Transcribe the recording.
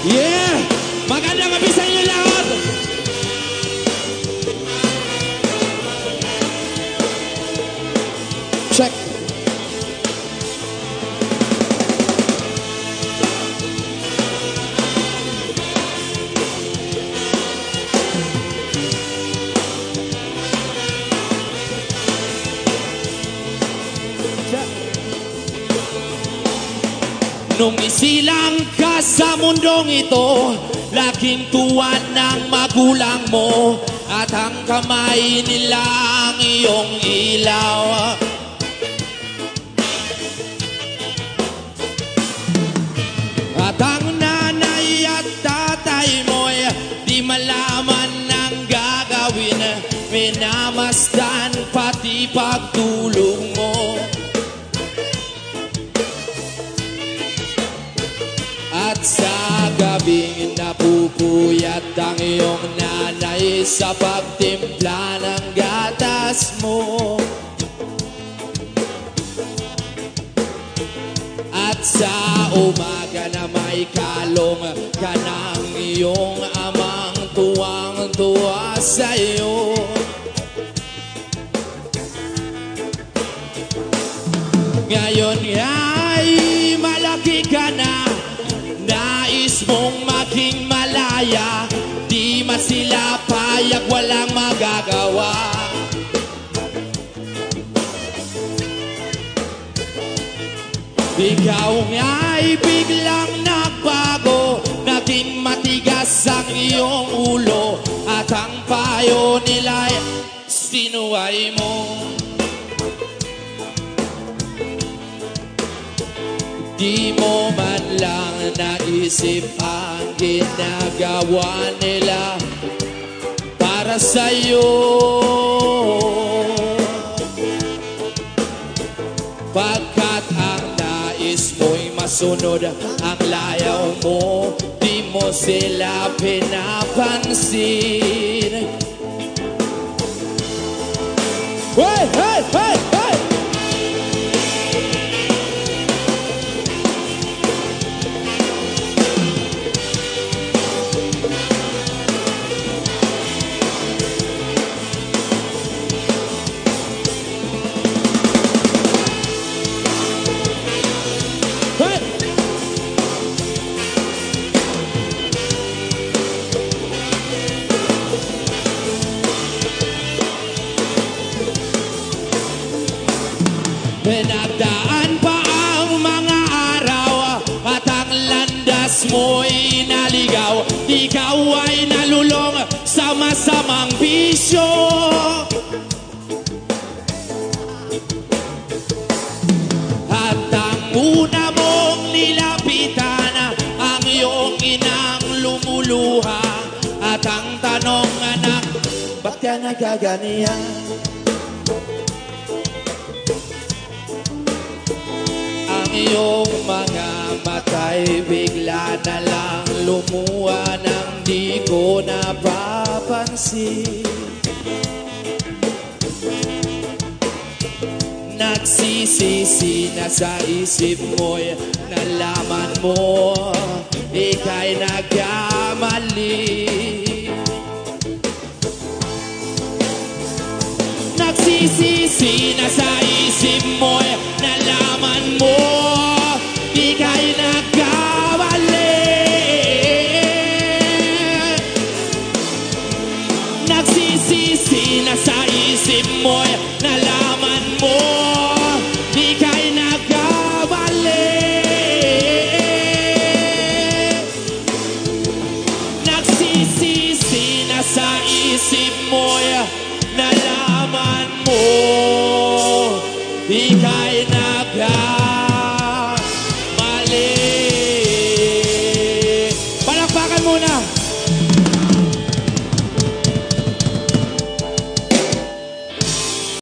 Yeah! Magandang gabi sa inyo lahat! Check! Nung isilang ka sa mundong ito, laking tuwan ng magulang mo, at ang kamay nilang iyong ilaw. At ang nanay at tatay mo'y di malaman ng gagawin, minamasdan pati pagtulong mo. At sa gabing napupuyat ang iyong nanay sa pagtimpla ng gatas mo. At sa umaga na may kalong ka ng iyong amang tuwang-tuwa sa iyo. Ngayon ay malaki ka na, nais mong maging malaya, di masilapay at walang magagawa. Ikaw nga'y biglang nagbago, naging matigas ang iyong ulo, at ang payo nila'y sinuway mo. Di mo man lang naisip ang ginagawa nila para sa'yo. Pagkat ang nais mo'y masunod ang layaw mo, di mo sila pinapansin. Hey, hey, hey, hey! Pinagdaan pa ang mga araw, at ang landas mo'y naligaw. Ikaw ay nalulong sa masamang bisyo. At ang una mong nilapitan, ang iyong inang lumuluha. At ang tanong, anak, ba't ka nagaganiyan? Iyong mga mata'y bigla na lang lumuha nang di ko napapansin. Nagsisisi na sa isip mo'y nalaman mo ika'y nagkamali. Nagsisisi na sa isip mo'y nalaman mo ika'y nagkamali. Nagsisisi na sa isip mo'y nalaman mo ika'y nagkamali. Nagsisisi na sa isip mo'y nalaman mo ika'y